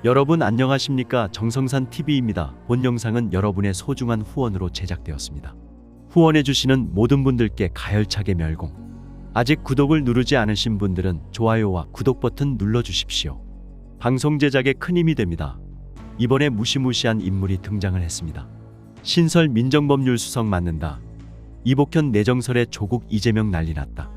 여러분 안녕하십니까? 정성산 TV입니다. 본 영상은 여러분의 소중한 후원으로 제작되었습니다. 후원해주시는 모든 분들께 가열차게 멸공. 아직 구독을 누르지 않으신 분들은 좋아요와 구독 버튼 눌러주십시오. 방송 제작에 큰 힘이 됩니다. 이번에 무시무시한 인물이 등장을 했습니다. 신설 민정법률수석 맡는다. 이복현 내정설에 조국 이재명 난리 났다.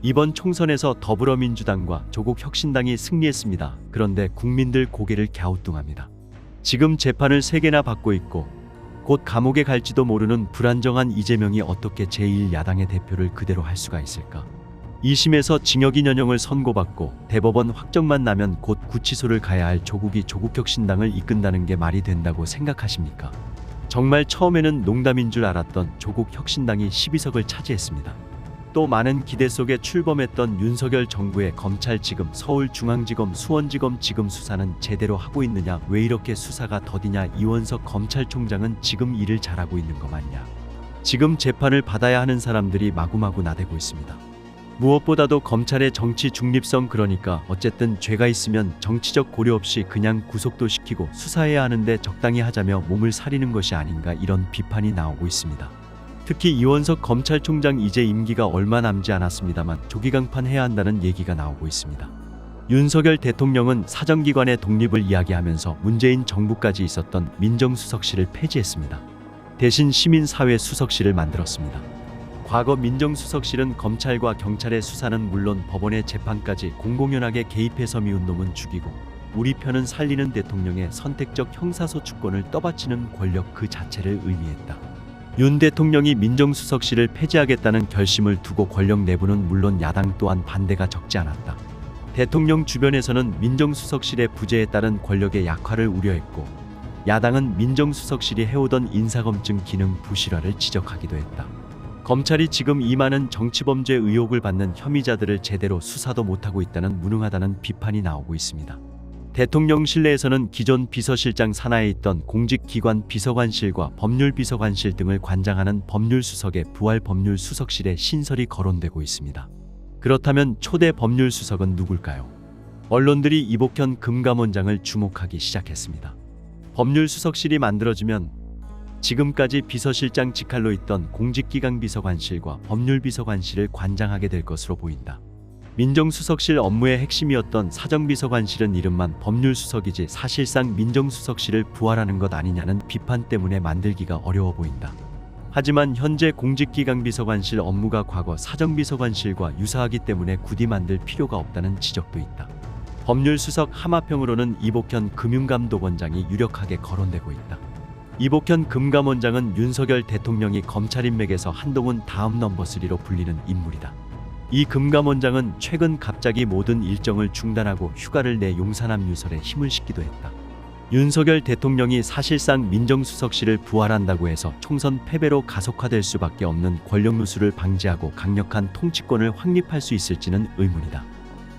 이번 총선에서 더불어민주당과 조국혁신당이 승리했습니다. 그런데 국민들 고개를 갸우뚱합니다. 지금 재판을 3개나 받고 있고 곧 감옥에 갈지도 모르는 불안정한 이재명이 어떻게 제1야당의 대표를 그대로 할 수가 있을까? 2심에서 징역 2년형을 선고받고 대법원 확정만 나면 곧 구치소를 가야 할 조국이 조국혁신당을 이끈다는 게 말이 된다고 생각하십니까? 정말 처음에는 농담인 줄 알았던 조국혁신당이 12석을 차지했습니다. 또 많은 기대 속에 출범했던 윤석열 정부의 검찰지검, 서울중앙지검, 수원지검 지금 수사는 제대로 하고 있느냐? 왜 이렇게 수사가 더디냐? 이원석 검찰총장은 지금 일을 잘하고 있는 거 맞냐? 지금 재판을 받아야 하는 사람들이 마구마구 나대고 있습니다. 무엇보다도 검찰의 정치 중립성, 그러니까 어쨌든 죄가 있으면 정치적 고려 없이 그냥 구속도 시키고 수사해야 하는데 적당히 하자며 몸을 사리는 것이 아닌가, 이런 비판이 나오고 있습니다. 특히 이원석 검찰총장 이제 임기가 얼마 남지 않았습니다만 조기강판 해야 한다는 얘기가 나오고 있습니다. 윤석열 대통령은 사정기관의 독립을 이야기하면서 문재인 정부까지 있었던 민정수석실을 폐지했습니다. 대신 시민사회수석실을 만들었습니다. 과거 민정수석실은 검찰과 경찰의 수사는 물론 법원의 재판까지 공공연하게 개입해서 미운 놈은 죽이고 우리 편은 살리는 대통령의 선택적 형사소추권을 떠받치는 권력 그 자체를 의미했다. 윤 대통령이 민정수석실을 폐지하겠다는 결심을 두고 권력 내부는 물론 야당 또한 반대가 적지 않았다. 대통령 주변에서는 민정수석실의 부재에 따른 권력의 약화를 우려했고 야당은 민정수석실이 해오던 인사검증 기능 부실화를 지적하기도 했다. 검찰이 지금 이 많은 정치범죄 의혹을 받는 혐의자들을 제대로 수사도 못하고 있다는 무능하다는 비판이 나오고 있습니다. 대통령실 내에서는 기존 비서실장 산하에 있던 공직기관 비서관실과 법률비서관실 등을 관장하는 법률수석의 부활 법률수석실에 신설이 거론되고 있습니다. 그렇다면 초대 법률수석은 누굴까요? 언론들이 이복현 금감원장을 주목하기 시작했습니다. 법률수석실이 만들어지면 지금까지 비서실장 직할로 있던 공직기강 비서관실과 법률비서관실을 관장하게 될 것으로 보인다. 민정수석실 업무의 핵심이었던 사정비서관실은 이름만 법률수석이지 사실상 민정수석실을 부활하는 것 아니냐는 비판 때문에 만들기가 어려워 보인다. 하지만 현재 공직기강비서관실 업무가 과거 사정비서관실과 유사하기 때문에 굳이 만들 필요가 없다는 지적도 있다. 법률수석 하마평으로는 이복현 금융감독원장이 유력하게 거론되고 있다. 이복현 금감원장은 윤석열 대통령이 검찰 인맥에서 한동훈 다음 넘버3로 불리는 인물이다. 이 금감원장은 최근 갑자기 모든 일정을 중단하고 휴가를 내 용산암 유설에 힘을 싣기도 했다. 윤석열 대통령이 사실상 민정수석실을 부활한다고 해서 총선 패배로 가속화될 수밖에 없는 권력 누수를 방지하고 강력한 통치권을 확립할 수 있을지는 의문이다.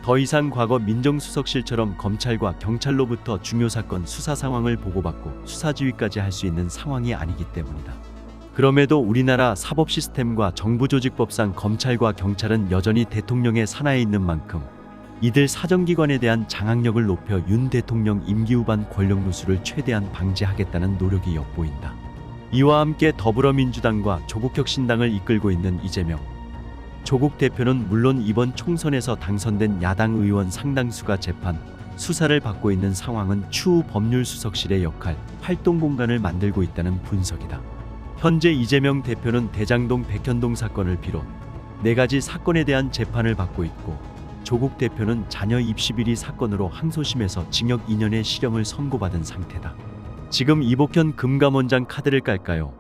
더 이상 과거 민정수석실처럼 검찰과 경찰로부터 중요 사건 수사 상황을 보고받고 수사지휘까지 할 수 있는 상황이 아니기 때문이다. 그럼에도 우리나라 사법 시스템과 정부조직법상 검찰과 경찰은 여전히 대통령의 산하에 있는 만큼 이들 사정기관에 대한 장악력을 높여 윤 대통령 임기 후반 권력 누수를 최대한 방지하겠다는 노력이 엿보인다. 이와 함께 더불어민주당과 조국혁신당을 이끌고 있는 이재명 조국 대표는 물론 이번 총선에서 당선된 야당 의원 상당수가 재판, 수사를 받고 있는 상황은 추후 법률수석실의 역할, 활동 공간을 만들고 있다는 분석이다. 현재 이재명 대표는 대장동 백현동 사건을 비롯 4가지 사건에 대한 재판을 받고 있고 조국 대표는 자녀 입시 비리 사건으로 항소심에서 징역 2년의 실형을 선고받은 상태다. 지금 이복현 금감원장 카드를 깔까요?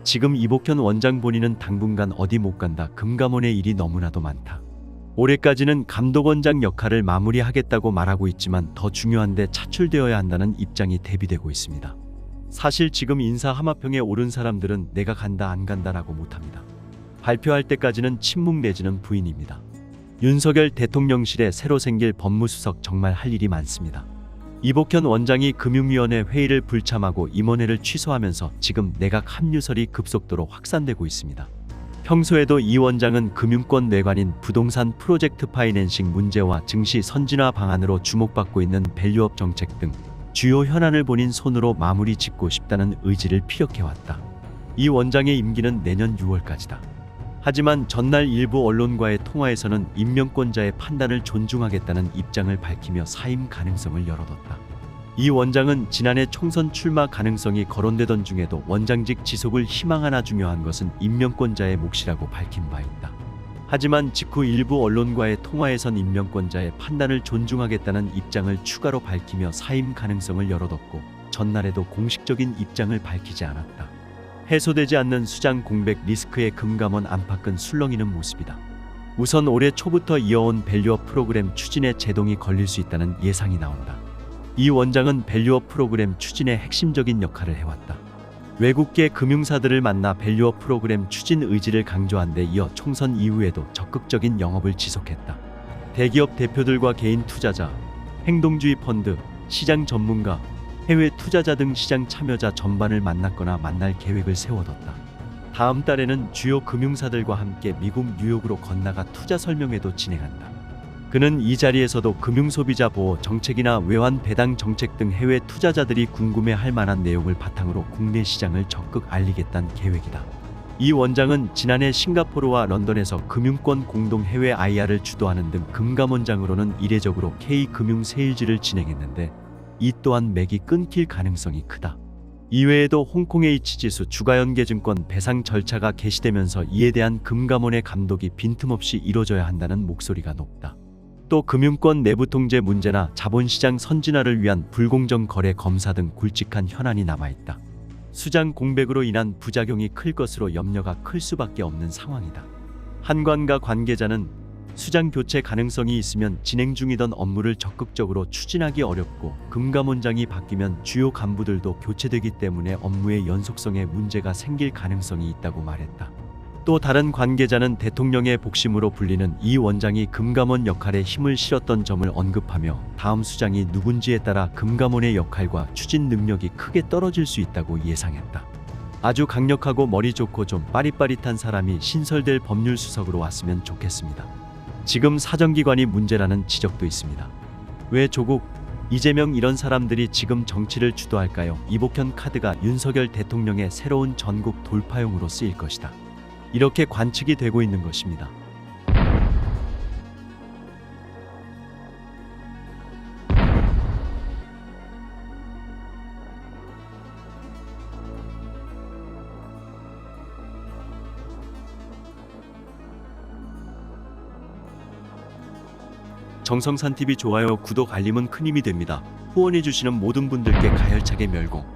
지금 이복현 원장 본인은 당분간 어디 못 간다. 금감원의 일이 너무나도 많다. 올해까지는 감독원장 역할을 마무리하겠다고 말하고 있지만 더 중요한데 차출되어야 한다는 입장이 대비되고 있습니다. 사실 지금 인사 하마평에 오른 사람들은 내가 간다 안 간다라고 못합니다. 발표할 때까지는 침묵 내지는 부인입니다. 윤석열 대통령실에 새로 생길 법무수석 정말 할 일이 많습니다. 이복현 원장이 금융위원회 회의를 불참하고 임원회를 취소하면서 지금 내각 합류설이 급속도로 확산되고 있습니다. 평소에도 이 원장은 금융권 뇌관인 부동산 프로젝트 파이낸싱 문제와 증시 선진화 방안으로 주목받고 있는 밸류업 정책 등 주요 현안을 본인 손으로 마무리 짓고 싶다는 의지를 피력해왔다. 이 원장의 임기는 내년 6월까지다. 하지만 전날 일부 언론과의 통화에서는 임명권자의 판단을 존중하겠다는 입장을 밝히며 사임 가능성을 열어뒀다. 이 원장은 지난해 총선 출마 가능성이 거론되던 중에도 원장직 지속을 희망하나 중요한 것은 임명권자의 몫이라고 밝힌 바 있다. 하지만 직후 일부 언론과의 통화에선 임명권자의 판단을 존중하겠다는 입장을 추가로 밝히며 사임 가능성을 열어뒀고 전날에도 공식적인 입장을 밝히지 않았다. 해소되지 않는 수장 공백 리스크에 금감원 안팎은 술렁이는 모습이다. 우선 올해 초부터 이어온 밸류업 프로그램 추진에 제동이 걸릴 수 있다는 예상이 나온다. 이 원장은 밸류업 프로그램 추진에 핵심적인 역할을 해왔다. 외국계 금융사들을 만나 밸류업 프로그램 추진 의지를 강조한 데 이어 총선 이후에도 적극적인 영업을 지속했다. 대기업 대표들과 개인 투자자, 행동주의 펀드, 시장 전문가, 해외 투자자 등 시장 참여자 전반을 만났거나 만날 계획을 세워뒀다. 다음 달에는 주요 금융사들과 함께 미국 뉴욕으로 건너가 투자 설명회도 진행한다. 그는 이 자리에서도 금융소비자 보호 정책이나 외환 배당 정책 등 해외 투자자들이 궁금해할 만한 내용을 바탕으로 국내 시장을 적극 알리겠다는 계획이다. 이 원장은 지난해 싱가포르와 런던에서 금융권 공동 해외 IR을 주도하는 등 금감원장으로는 이례적으로 K금융 세일즈를 진행했는데 이 또한 맥이 끊길 가능성이 크다. 이외에도 홍콩 H지수 주가연계증권 배상 절차가 개시되면서 이에 대한 금감원의 감독이 빈틈없이 이뤄져야 한다는 목소리가 높다. 또 금융권 내부 통제 문제나 자본시장 선진화를 위한 불공정 거래 검사 등 굵직한 현안이 남아있다. 수장 공백으로 인한 부작용이 클 것으로 염려가 클 수밖에 없는 상황이다. 한관가 관계자는 수장 교체 가능성이 있으면 진행 중이던 업무를 적극적으로 추진하기 어렵고 금감원장이 바뀌면 주요 간부들도 교체되기 때문에 업무의 연속성에 문제가 생길 가능성이 있다고 말했다. 또 다른 관계자는 대통령의 복심으로 불리는 이 원장이 금감원 역할에 힘을 실었던 점을 언급하며 다음 수장이 누군지에 따라 금감원의 역할과 추진 능력이 크게 떨어질 수 있다고 예상했다. 아주 강력하고 머리 좋고 좀 빠릿빠릿한 사람이 신설될 법률수석으로 왔으면 좋겠습니다. 지금 사정기관이 문제라는 지적도 있습니다. 왜 조국, 이재명 이런 사람들이 지금 정치를 주도할까요? 이복현 카드가 윤석열 대통령의 새로운 전국 돌파용으로 쓰일 것이다. 이렇게 관측이 되고 있는 것입니다. 정성산TV 좋아요, 구독, 알림은 큰 힘이 됩니다. 후원해주시는 모든 분들께 가열차게 멸공.